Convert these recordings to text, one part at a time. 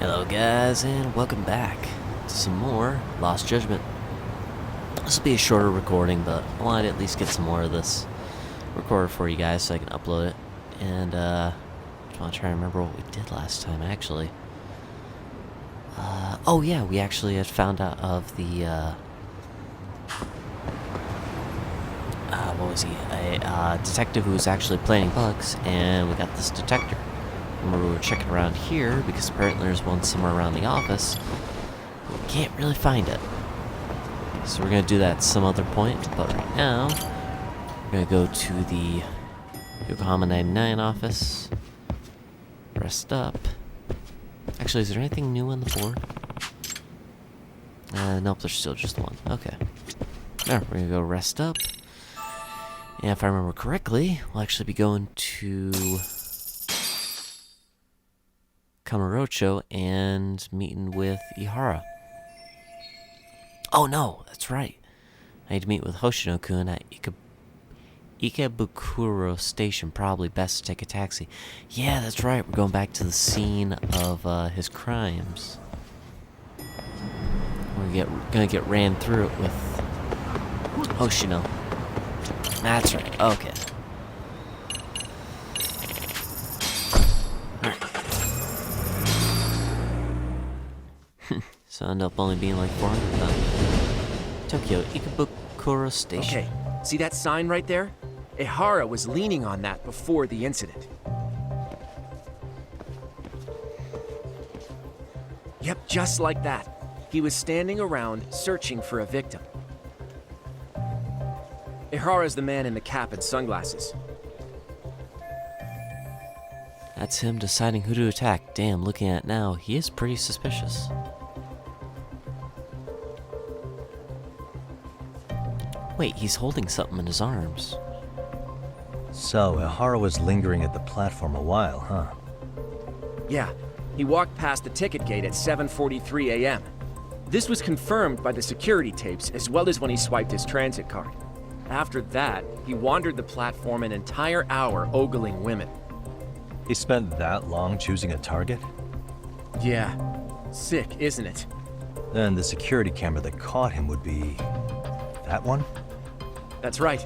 Hello guys, and welcome back to some more Lost Judgment. This will be a shorter recording, but I wanted to at least get some more of this recorded for you guys so I can upload it. And I want to try to remember what we did last time, actually. Oh yeah, we actually had found out of the, what was he? A detective who was actually planting bugs, and we got this detector. Remember, we were checking around here because apparently there's one somewhere around the office. But we can't really find it. So we're going to do that at some other point. But right now, we're going to go to the Yokohama 99 office. Rest up. Actually, is there anything new on the board? Nope, there's still just one. Okay. There, we're going to go rest up. And if I remember correctly, we'll actually be going to Kamurocho and meeting with Ihara. Oh no, that's right. I need to meet with Hoshino-kun at Ikebukuro Station. Probably best to take a taxi. Yeah, that's right. We're going back to the scene of his crimes. We're gonna get ran through it with Hoshino. That's right. Okay. So end up only being like 400 bucks. Tokyo Ikebukuro Station. Okay, see that sign right there? Ihara was leaning on that before the incident. Yep, just like that. He was standing around searching for a victim. Ihara's the man in the cap and sunglasses. That's him deciding who to attack. Damn, looking at it now, he is pretty suspicious. Wait, he's holding something in his arms. So, Ihara was lingering at the platform a while, huh? Yeah, he walked past the ticket gate at 7:43 a.m. This was confirmed by the security tapes as well as when he swiped his transit card. After that, he wandered the platform an entire hour ogling women. He spent that long choosing a target? Yeah, sick, isn't it? Then the security camera that caught him would be... that one? That's right.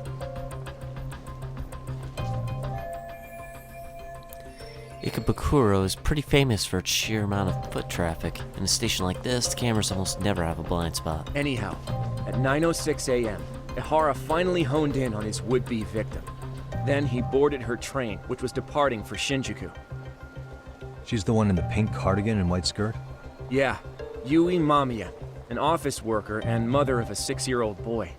Ikebukuro is pretty famous for its sheer amount of foot traffic. In a station like this, the cameras almost never have a blind spot. Anyhow, at 9:06 a.m., Ihara finally honed in on his would-be victim. Then he boarded her train, which was departing for Shinjuku. She's the one in the pink cardigan and white skirt? Yeah, Yui Mamiya, an office worker and mother of a 6-year-old boy.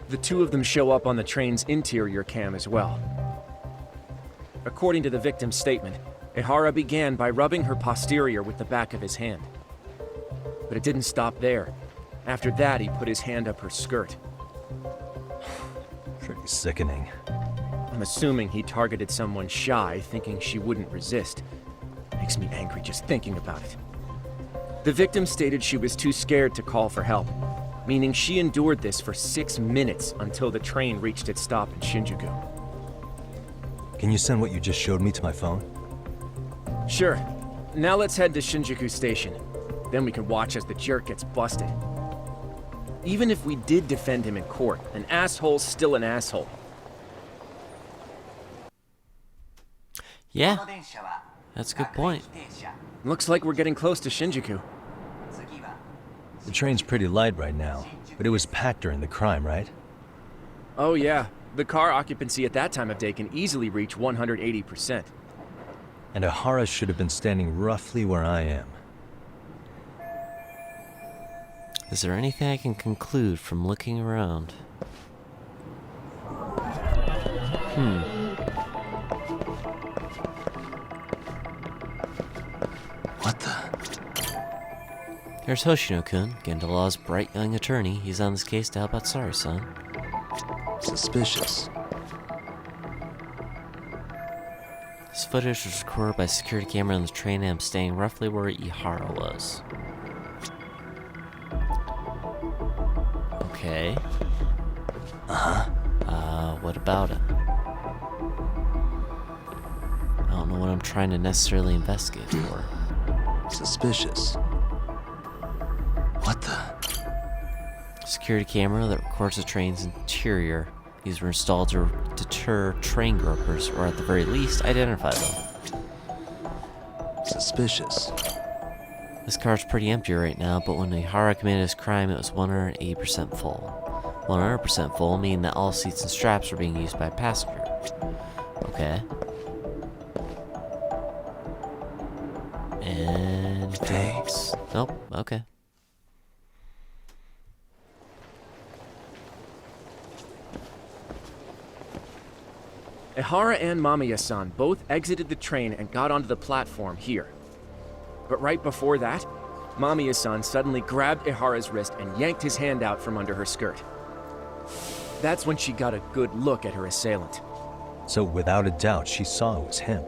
The two of them show up on the train's interior cam as well. According to the victim's statement, Ihara began by rubbing her posterior with the back of his hand. But it didn't stop there. After that, he put his hand up her skirt. Pretty sickening. I'm assuming he targeted someone shy, thinking she wouldn't resist. Makes me angry just thinking about it. The victim stated she was too scared to call for help, meaning she endured this for 6 minutes until the train reached its stop in Shinjuku. Can you send what you just showed me to my phone? Sure. Now let's head to Shinjuku Station. Then we can watch as the jerk gets busted. Even if we did defend him in court, an asshole's still an asshole. Yeah, that's a good point. Looks like we're getting close to Shinjuku. The train's pretty light right now, but it was packed during the crime, right? Oh yeah, the car occupancy at that time of day can easily reach 180%. And Ihara should have been standing roughly where I am. Is there anything I can conclude from looking around? What the? There's Hoshino-kun, Genda Law's bright young attorney. He's on this case to help out Sari-san. Suspicious. This footage was recorded by a security camera on the train, and I'm staying roughly where Ihara was. Okay. Uh-huh. What about it? I'm trying to necessarily investigate for. Suspicious. What the? Security camera that records the train's interior. These were installed to deter train gropers, or at the very least, identify them. Suspicious. This car's pretty empty right now, but when Ihara committed his crime, it was 180% full. 100% full, meaning that all seats and straps were being used by passengers. Okay. And... Thanks. Nope, okay. Ihara and Mamiya-san both exited the train and got onto the platform here. But right before that, Mamiya-san suddenly grabbed Ihara's wrist and yanked his hand out from under her skirt. That's when she got a good look at her assailant. So without a doubt, she saw it was him.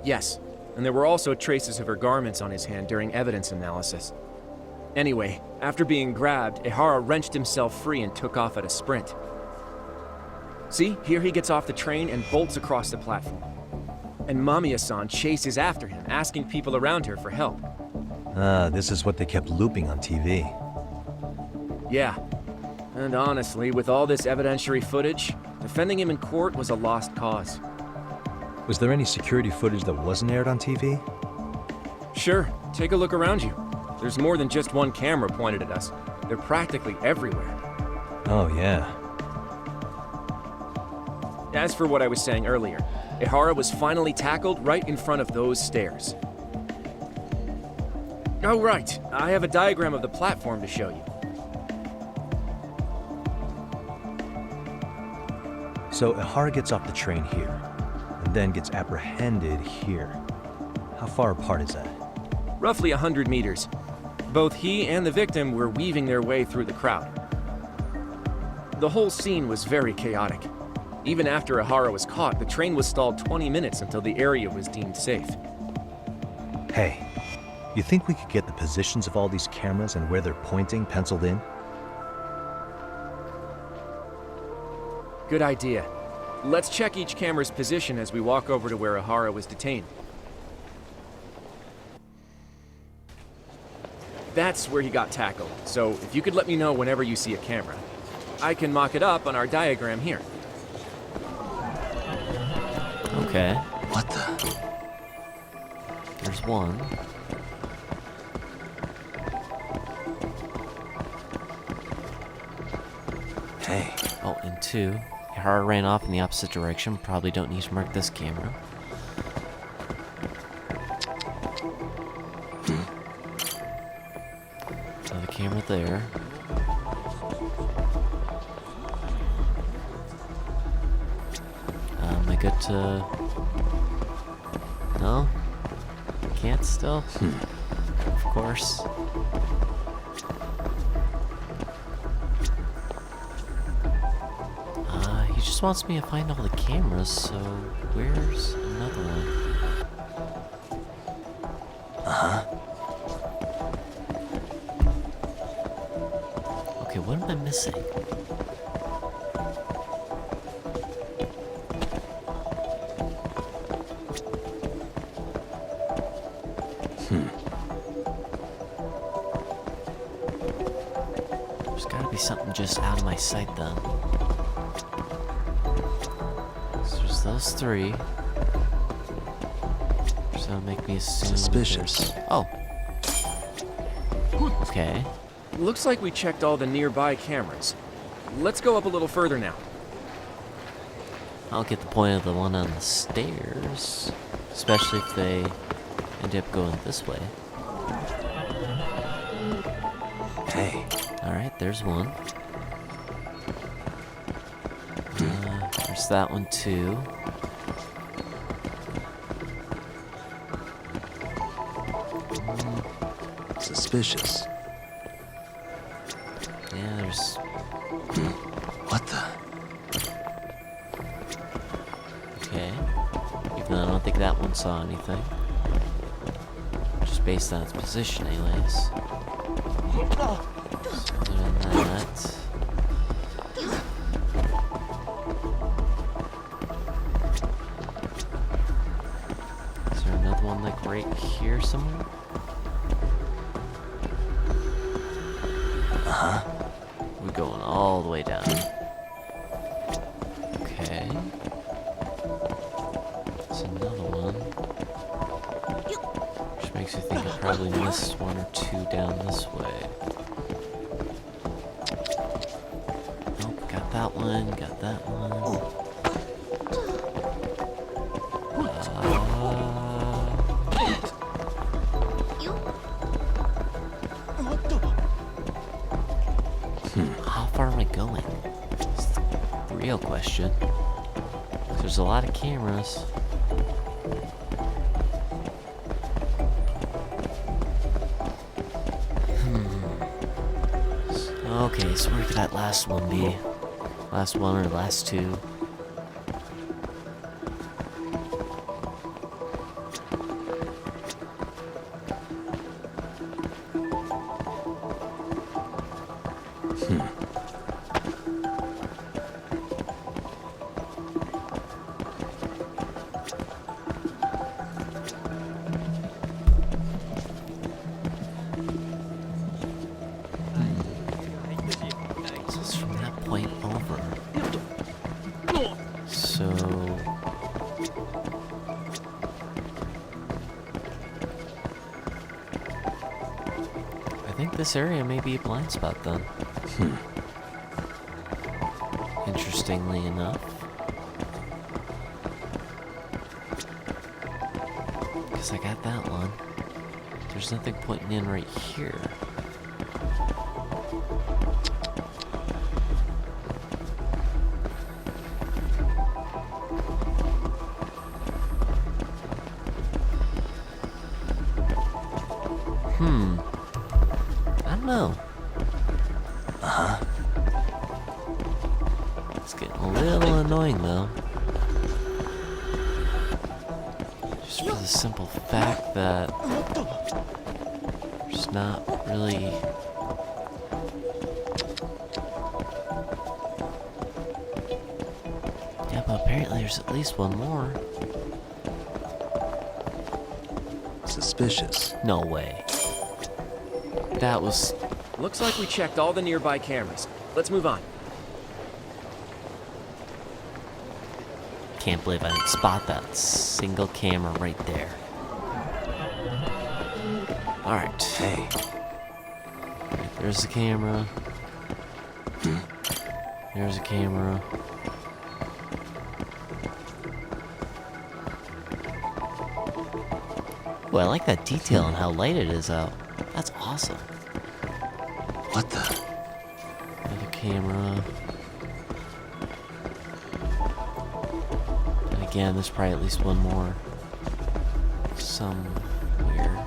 Yes, and there were also traces of her garments on his hand during evidence analysis. Anyway, after being grabbed, Ihara wrenched himself free and took off at a sprint. See, here he gets off the train and bolts across the platform. And Mamiya-san chases after him, asking people around her for help. Ah, this is what they kept looping on TV. Yeah. And honestly, with all this evidentiary footage, defending him in court was a lost cause. Was there any security footage that wasn't aired on TV? Sure, take a look around you. There's more than just one camera pointed at us. They're practically everywhere. Oh, yeah. As for what I was saying earlier, Ihara was finally tackled right in front of those stairs. Oh, right. I have a diagram of the platform to show you. So Ihara gets off the train here, and then gets apprehended here. How far apart is that? Roughly 100 meters. Both he and the victim were weaving their way through the crowd. The whole scene was very chaotic. Even after Ihara was caught, the train was stalled 20 minutes until the area was deemed safe. Hey, you think we could get the positions of all these cameras and where they're pointing penciled in? Good idea. Let's check each camera's position as we walk over to where Ihara was detained. That's where he got tackled, so if you could let me know whenever you see a camera. I can mock it up on our diagram here. Okay. What the? There's one. Hey. Oh, and two. Ihara ran off in the opposite direction. Probably don't need to mark this camera. Another camera there. Am I good to... No? Can't still? Of course. He just wants me to find all the cameras, so where's another one? Uh-huh. Okay, what am I missing? There's gotta be something just out of my sight then. So there's those three. So that'll make me assume Suspicious. Oh. Okay. Looks like we checked all the nearby cameras. Let's go up a little further now. I'll get the point of the one on the stairs. Especially if they end up going this way. Hey. Alright, there's one. There's that one too. Suspicious. Yeah, there's... What the? Okay. Even though I don't think that one saw anything. Just based on its position, anyways. So other than that... there another one like right here somewhere? We're going all the way down. Okay. There's another one. Which makes you think I probably missed one or two down this way. Nope, got that one, got that one. How far am I going? It's the real question. There's a lot of cameras. Okay, so where could that last one be? Last one or last two? So it's from that point over. So... I think this area may be a blind spot then. Interestingly enough. Because I got that one. There's nothing pointing in right here. I don't know. It's getting a little annoying though. Just for the simple fact that there's not really... Yeah, but apparently there's at least one more. Suspicious. No way. That was... Looks like we checked all the nearby cameras. Let's move on. Can't believe I didn't spot that single camera right there. Alright. Hey. There's the camera. There's a camera. Oh, I like that detail and how light it is out. That's awesome. What the? Another camera. And again, there's probably at least one more. Somewhere.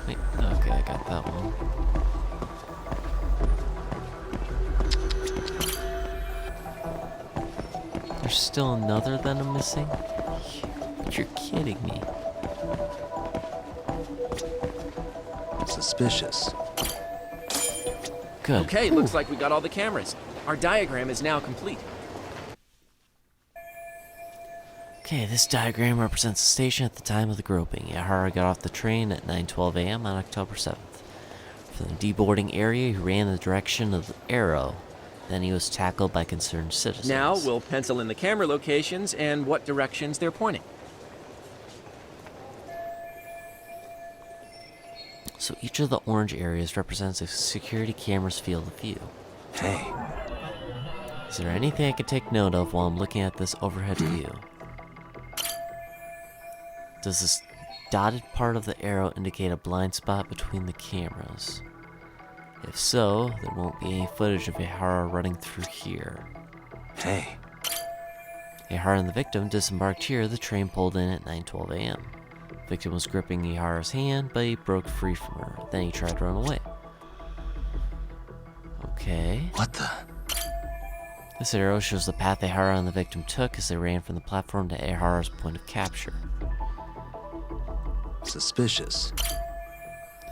Wait, okay, I got that one. There's still another that I'm missing? You're kidding me. Suspicious. Good. Okay, looks like we got all the cameras. Our diagram is now complete. Okay, this diagram represents the station at the time of the groping. Ihara got off the train at 9:12 a.m. on October 7th. From the deboarding area, he ran in the direction of the arrow. Then he was tackled by concerned citizens. Now we'll pencil in the camera locations and what directions they're pointing. So each of the orange areas represents a security camera's field of view. Hey. Is there anything I can take note of while I'm looking at this overhead view? Does this dotted part of the arrow indicate a blind spot between the cameras? If so, there won't be any footage of Ihara running through here. Hey. Ihara and the victim disembarked here. The train pulled in at 9:12 a.m. The victim was gripping Ihara's hand, but he broke free from her. Then he tried to run away. Okay. What the? This arrow shows the path Ihara and the victim took as they ran from the platform to Ihara's point of capture. Suspicious.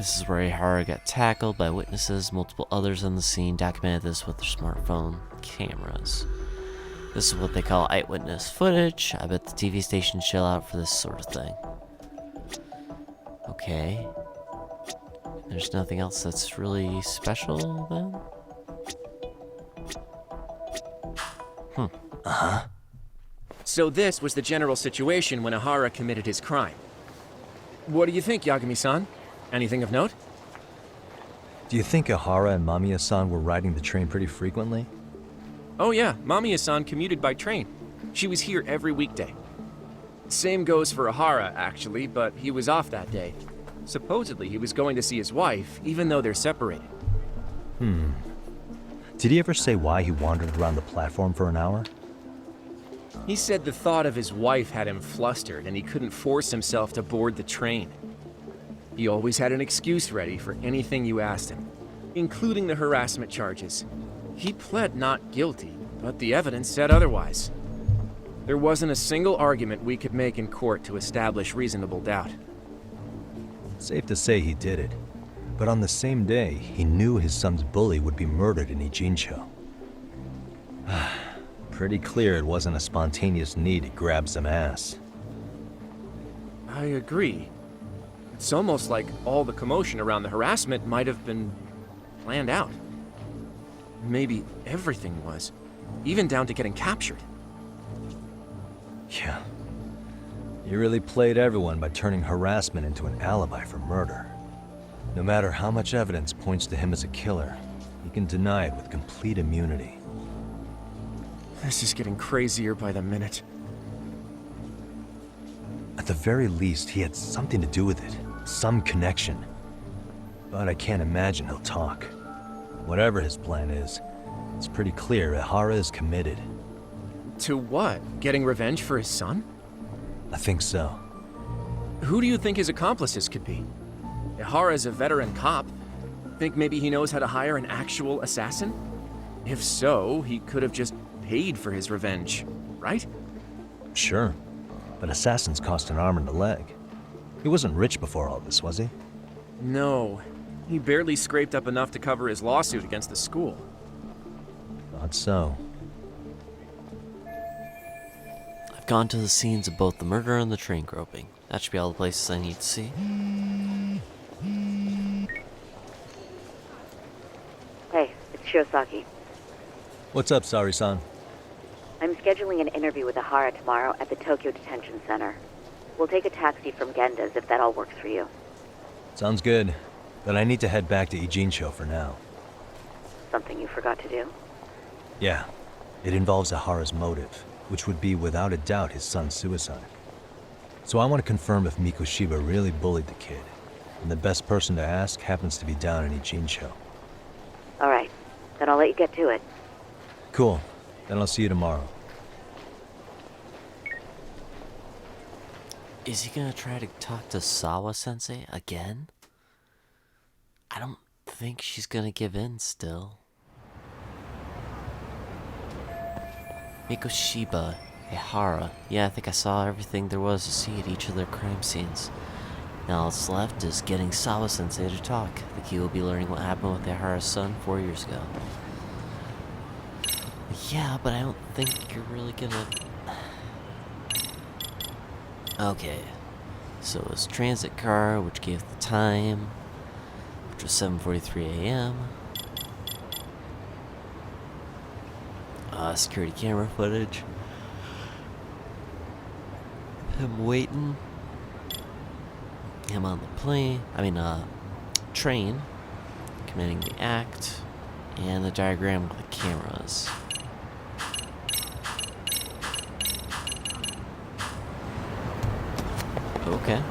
This is where Ihara got tackled by witnesses. Multiple others on the scene documented this with their smartphone cameras. This is what they call eyewitness footage. I bet the TV stations shell out for this sort of thing. Okay. There's nothing else that's really special then? So this was the general situation when Ihara committed his crime. What do you think, Yagami-san? Anything of note? Do you think Ihara and Mamiya-san were riding the train pretty frequently? Oh yeah, Mamiya-san commuted by train. She was here every weekday. Same goes for Ihara, actually, but he was off that day. Supposedly, he was going to see his wife, even though they're separated. Did he ever say why he wandered around the platform for an hour? He said the thought of his wife had him flustered and he couldn't force himself to board the train. He always had an excuse ready for anything you asked him, including the harassment charges. He pled not guilty, but the evidence said otherwise. There wasn't a single argument we could make in court to establish reasonable doubt. Safe to say he did it. But on the same day, he knew his son's bully would be murdered in Ijincho. Pretty clear it wasn't a spontaneous need to grab some ass. I agree. It's almost like all the commotion around the harassment might have been planned out. Maybe everything was, even down to getting captured. Yeah. You really played everyone by turning harassment into an alibi for murder. No matter how much evidence points to him as a killer, he can deny it with complete immunity. This is getting crazier by the minute. At the very least, he had something to do with it. Some connection. But I can't imagine he'll talk. Whatever his plan is, it's pretty clear Ihara is committed. To what? Getting revenge for his son? I think so. Who do you think his accomplices could be? Ihara is a veteran cop. Think maybe he knows how to hire an actual assassin? If so, he could have just paid for his revenge, right? Sure. But assassins cost an arm and a leg. He wasn't rich before all this, was he? No. He barely scraped up enough to cover his lawsuit against the school. Thought so. I've gone to the scenes of both the murder and the train groping. That should be all the places I need to see. Hey, it's Shirosaki. What's up, Sari-san? I'm scheduling an interview with Ihara tomorrow at the Tokyo Detention Center. We'll take a taxi from Genda's if that all works for you. Sounds good. But I need to head back to Ijincho for now. Something you forgot to do? Yeah. It involves Ihara's motive, which would be without a doubt his son's suicide. So I want to confirm if Mikoshiba really bullied the kid. And the best person to ask happens to be down in Ijincho. Alright, then I'll let you get to it. Cool. Then I'll see you tomorrow. Is he gonna try to talk to Sawa Sensei again? I don't think she's gonna give in still. Mikoshiba, Ihara. Yeah, I think I saw everything there was to see at each of their crime scenes. Now all that's left is getting Sawa Sensei to talk. I think he will be learning what happened with Ihara's son 4 years ago. Yeah, but I don't think you're really gonna... Okay. So it was transit car, which gave the time, which was 7:43 a.m. Security camera footage. Him waiting. Him on the train, committing the act, and the diagram with the cameras. Okay.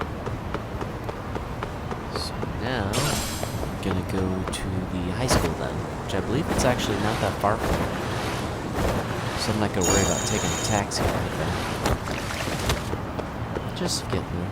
So now, I'm gonna go to the high school then, which I believe it's actually not that far from here. So I'm not gonna worry about taking a taxi or anything. Just get there.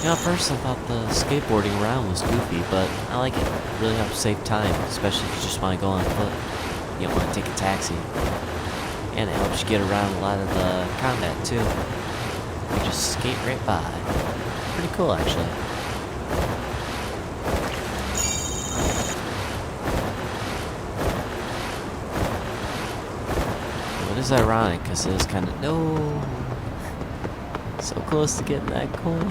You know, at first I thought the skateboarding around was goofy, but I like it. It really helps save time, especially if you just want to go on foot. you don't want to take a taxi. And it helps you get around a lot of the combat too. You just skate right by. Pretty cool, actually. But it's ironic because it is kind of so close to getting that coin.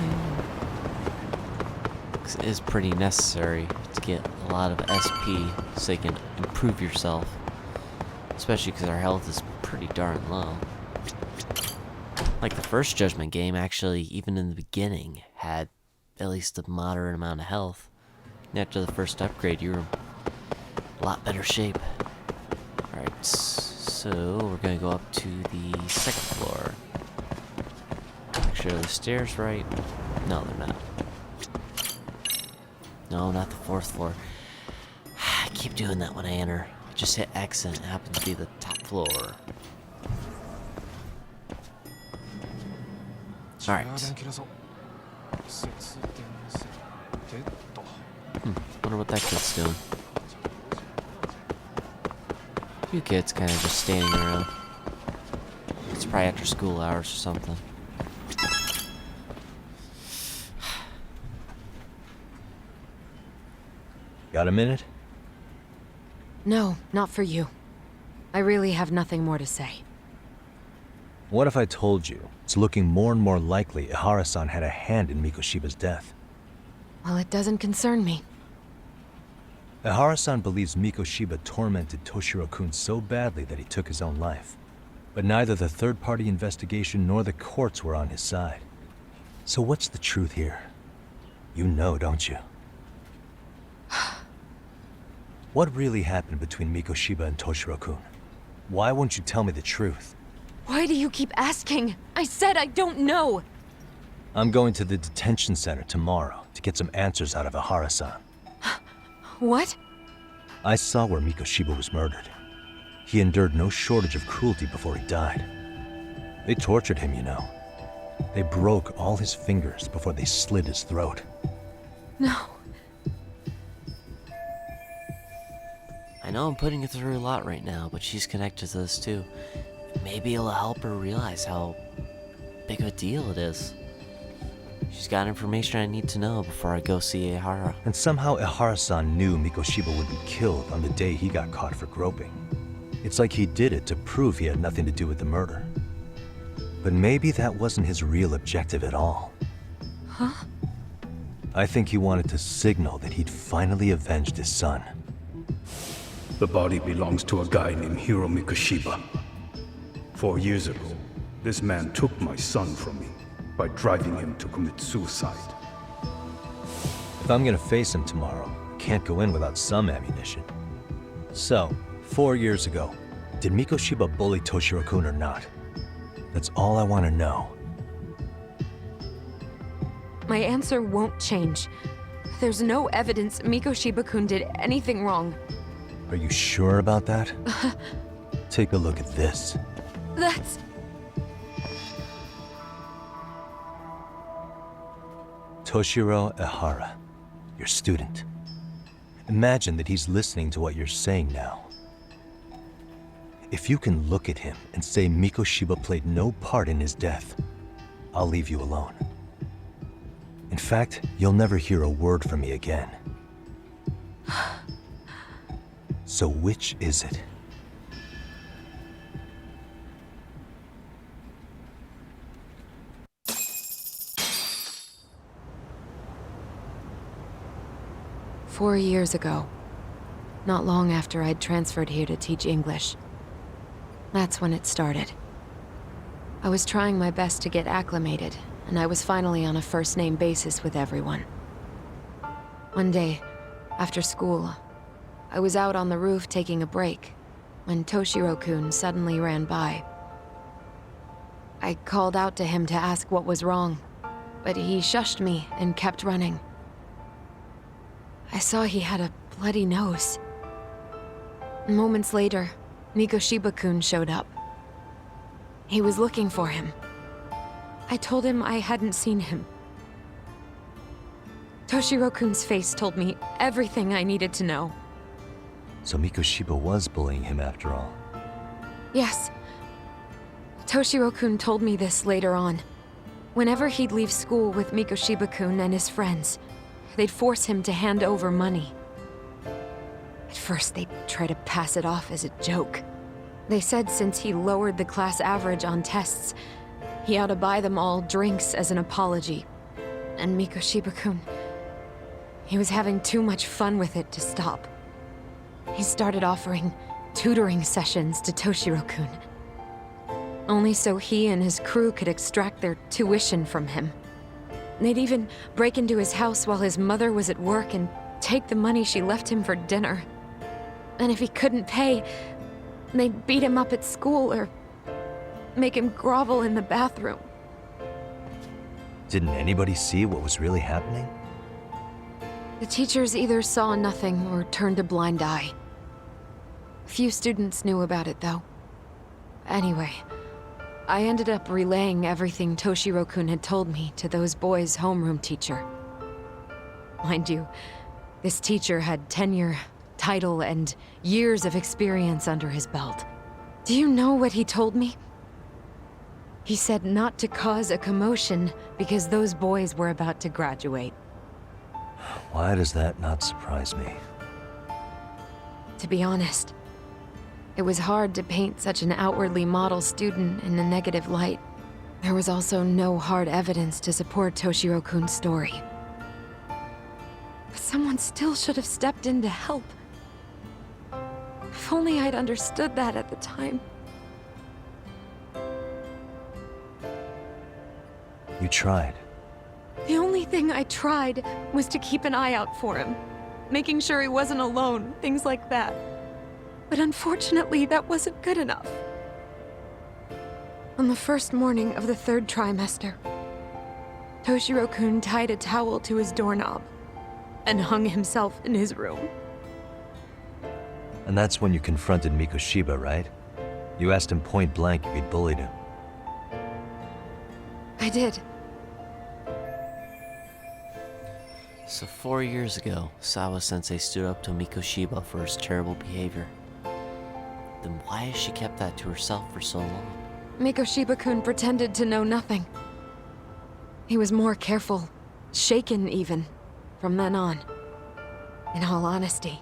It is pretty necessary to get a lot of SP so you can improve yourself, especially because our health is pretty darn low. Like the first Judgment game, actually, even in the beginning, had at least a moderate amount of health. And after the first upgrade, you were in a lot better shape. Alright, so we're gonna go up to the second floor. Make sure the stairs right. No, they're not. No, not the fourth floor. I keep doing that when I enter. I just hit X and it happens to be the top floor. Alright. Wonder what that kid's doing. A few kids kind of just standing around. It's probably after school hours or something. Got a minute? No, not for you. I really have nothing more to say. What if I told you it's looking more and more likely Ihara-san had a hand in Mikoshiba's death? Well, it doesn't concern me. Ihara-san believes Mikoshiba tormented Toshiro-kun so badly that he took his own life. But neither the third-party investigation nor the courts were on his side. So what's the truth here? You know, don't you? What really happened between Mikoshiba and Toshiro-kun? Why won't you tell me the truth? Why do you keep asking? I said I don't know! I'm going to the detention center tomorrow to get some answers out of Ihara-san. What? I saw where Mikoshiba was murdered. He endured no shortage of cruelty before he died. They tortured him, you know. They broke all his fingers before they slit his throat. No. I know I'm putting her through a lot right now, but she's connected to this too. Maybe it'll help her realize how big of a deal it is. She's got information I need to know before I go see Ihara. And somehow Ihara-san knew Mikoshiba would be killed on the day he got caught for groping. It's like he did it to prove he had nothing to do with the murder. But maybe that wasn't his real objective at all. Huh? I think he wanted to signal that he'd finally avenged his son. The body belongs to a guy named Hiro Mikoshiba. 4 years ago, this man took my son from me by driving him to commit suicide. If I'm gonna face him tomorrow, I can't go in without some ammunition. So, 4 years ago, did Mikoshiba bully Toshiro-kun or not? That's all I want to know. My answer won't change. There's no evidence Mikoshiba-kun did anything wrong. Are you sure about that? Take a look at this. That's... Toshiro Ihara, your student. Imagine that he's listening to what you're saying now. If you can look at him and say Mikoshiba played no part in his death, I'll leave you alone. In fact, you'll never hear a word from me again. So which is it? "4 years ago, not long after I'd transferred here to teach English. That's when it started. I was trying my best to get acclimated, and I was finally on a first-name basis with everyone. One day, after school, I was out on the roof taking a break, when Toshiro-kun suddenly ran by. I called out to him to ask what was wrong, but he shushed me and kept running. I saw he had a bloody nose. Moments later, Mikoshiba-kun showed up. He was looking for him. I told him I hadn't seen him. Toshiro-kun's face told me everything I needed to know. So Mikoshiba was bullying him after all. Yes. Toshiro-kun told me this later on. Whenever he'd leave school with Mikoshiba-kun and his friends, they'd force him to hand over money. At first, they'd try to pass it off as a joke. They said since he lowered the class average on tests, he ought to buy them all drinks as an apology. And Mikoshiba-kun, he was having too much fun with it to stop. He started offering tutoring sessions to Toshiro-kun. Only so he and his crew could extract their tuition from him. They'd even break into his house while his mother was at work and take the money she left him for dinner. And if he couldn't pay, they'd beat him up at school or make him grovel in the bathroom. Didn't anybody see what was really happening? The teachers either saw nothing or turned a blind eye. Few students knew about it, though. Anyway, I ended up relaying everything Toshiro-kun had told me to those boys' homeroom teacher. Mind you, this teacher had tenure, title, and years of experience under his belt. Do you know what he told me? He said not to cause a commotion because those boys were about to graduate. Why does that not surprise me? To be honest, it was hard to paint such an outwardly model student in a negative light. There was also no hard evidence to support Toshiro-kun's story. But someone still should have stepped in to help. If only I'd understood that at the time. You tried. The only thing I tried was to keep an eye out for him, making sure he wasn't alone, things like that. But unfortunately, that wasn't good enough. On the first morning of the 3rd trimester, Toshiro-kun tied a towel to his doorknob and hung himself in his room. And that's when you confronted Mikoshiba, right? You asked him point blank if he'd bullied him. I did. So 4 years ago, Sawa Sensei stood up to Mikoshiba for his terrible behavior. Then why has she kept that to herself for so long? Mikoshiba-kun pretended to know nothing. He was more careful, shaken even, from then on. In all honesty,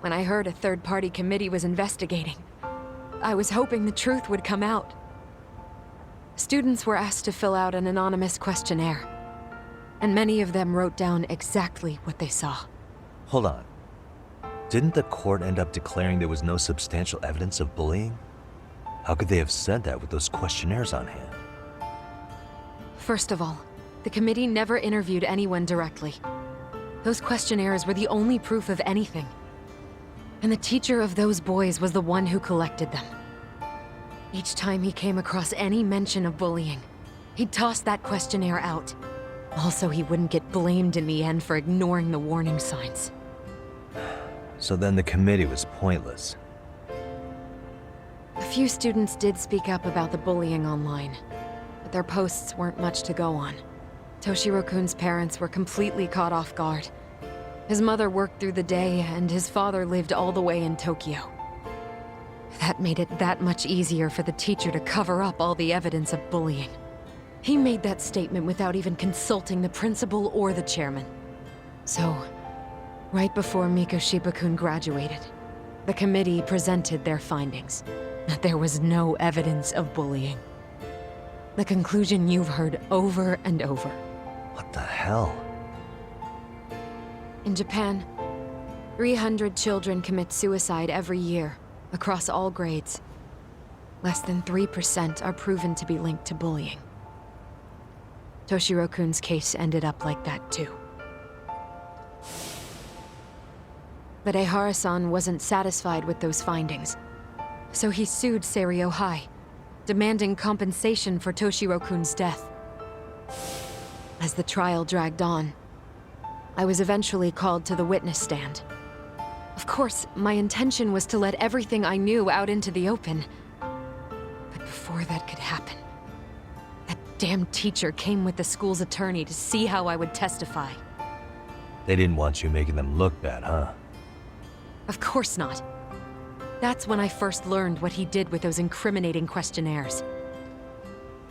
when I heard a third-party committee was investigating, I was hoping the truth would come out. Students were asked to fill out an anonymous questionnaire, and many of them wrote down exactly what they saw. Hold on. Didn't the court end up declaring there was no substantial evidence of bullying? How could they have said that with those questionnaires on hand? First of all, the committee never interviewed anyone directly. Those questionnaires were the only proof of anything. And the teacher of those boys was the one who collected them. Each time he came across any mention of bullying, he'd toss that questionnaire out. Also, he wouldn't get blamed in the end for ignoring the warning signs. So then the committee was pointless. A few students did speak up about the bullying online, but their posts weren't much to go on. Toshiro-kun's parents were completely caught off guard. His mother worked through the day, and his father lived all the way in Tokyo. That made it that much easier for the teacher to cover up all the evidence of bullying. He made that statement without even consulting the principal or the chairman. So, right before Mikoshiba-kun graduated, the committee presented their findings, that there was no evidence of bullying. The conclusion you've heard over and over. What the hell? In Japan, 300 children commit suicide every year, across all grades. Less than 3% are proven to be linked to bullying. Toshiro-kun's case ended up like that too. But Ehara-san wasn't satisfied with those findings, so he sued Seiryo High, demanding compensation for Toshiro-kun's death. As the trial dragged on, I was eventually called to the witness stand. Of course, my intention was to let everything I knew out into the open. But before that could happen, that damn teacher came with the school's attorney to see how I would testify. They didn't want you making them look bad, huh? Of course not. That's when I first learned what he did with those incriminating questionnaires.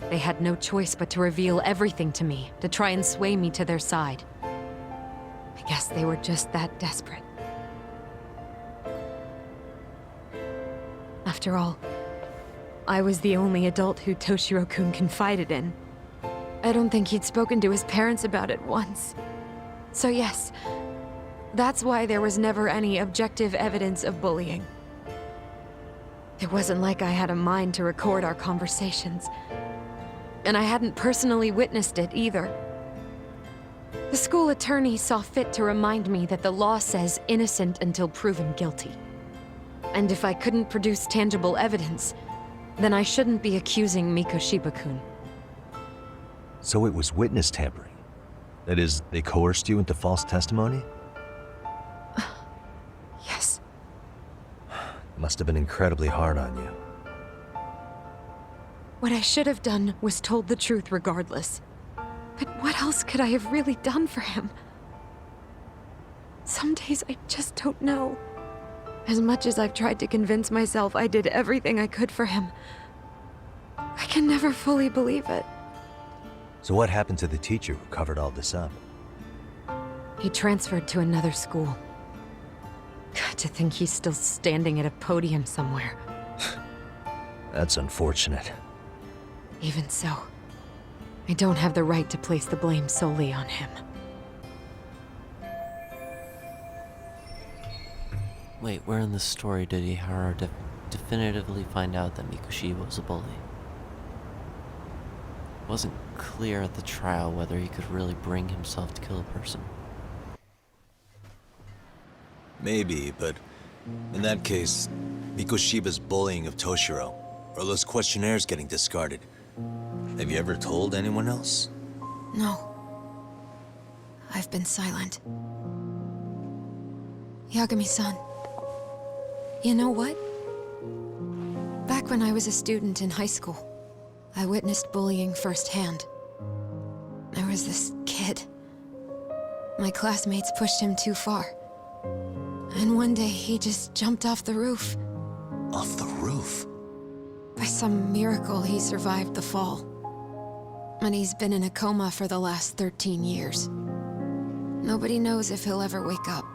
They had no choice but to reveal everything to me, to try and sway me to their side. I guess they were just that desperate. After all, I was the only adult who Toshiro-kun confided in. I don't think he'd spoken to his parents about it once. So yes, that's why there was never any objective evidence of bullying. It wasn't like I had a mind to record our conversations. And I hadn't personally witnessed it either. The school attorney saw fit to remind me that the law says innocent until proven guilty. And if I couldn't produce tangible evidence, then I shouldn't be accusing Mikoshiba-kun. So it was witness tampering. That is, they coerced you into false testimony? Yes. It must have been incredibly hard on you. What I should have done was told the truth regardless. But what else could I have really done for him? Some days I just don't know. As much as I've tried to convince myself I did everything I could for him, I can never fully believe it. So what happened to the teacher who covered all this up? He transferred to another school. God, to think he's still standing at a podium somewhere. That's unfortunate. Even so, I don't have the right to place the blame solely on him. Wait, where in the story did Ihara definitively find out that Mikoshiba was a bully? It wasn't clear at the trial whether he could really bring himself to kill a person. Maybe, but in that case, Mikoshiba's bullying of Toshiro, or those questionnaires getting discarded. Have you ever told anyone else? No. I've been silent. Yagami-san. You know what? Back when I was a student in high school, I witnessed bullying firsthand. There was this kid. My classmates pushed him too far. And one day he just jumped off the roof. Off the roof? By some miracle, he survived the fall. And he's been in a coma for the last 13 years. Nobody knows if he'll ever wake up.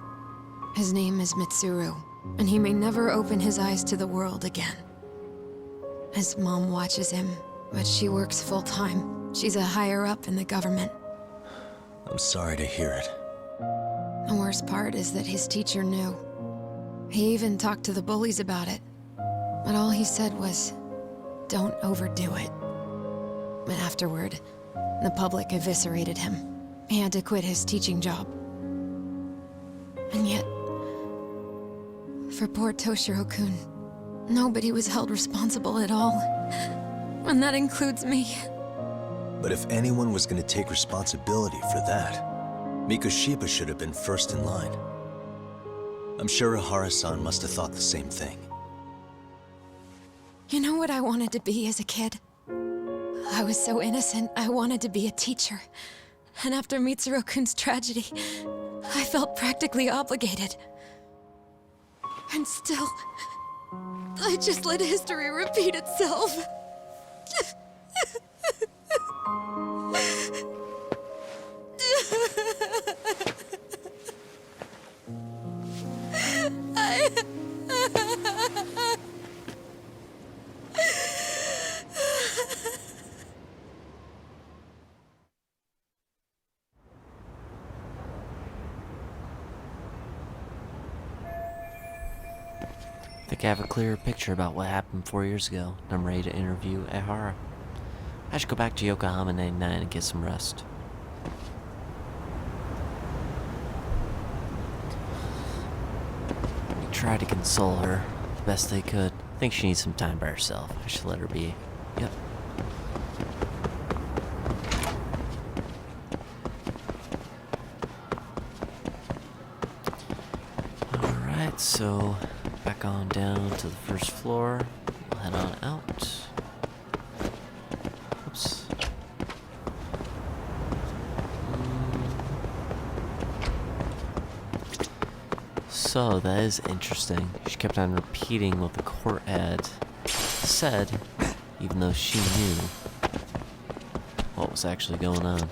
His name is Mitsuru, and he may never open his eyes to the world again. His mom watches him, but she works full-time. She's a higher-up in the government. I'm sorry to hear it. The worst part is that his teacher knew. He even talked to the bullies about it. But all he said was, don't overdo it. But afterward, the public eviscerated him. He had to quit his teaching job. And yet, for poor Toshiro-kun, nobody was held responsible at all. And that includes me. But if anyone was going to take responsibility for that, Mikoshiba should have been first in line. I'm sure Ihara-san must have thought the same thing. You know what I wanted to be as a kid? I was so innocent, I wanted to be a teacher. And after Mitsuru-kun's tragedy, I felt practically obligated. And still, I just let history repeat itself. I think I have a clearer picture about what happened 4 years ago, and I'm ready to interview Ihara. I should go back to Yokohama 99 and get some rest. We tried to console her the best they could. I think she needs some time by herself. I should let her be. Yep. Alright, so back on down to the first floor. We'll head on out. Oops. So, that is interesting. She kept on repeating what the court had said, even though she knew what was actually going on.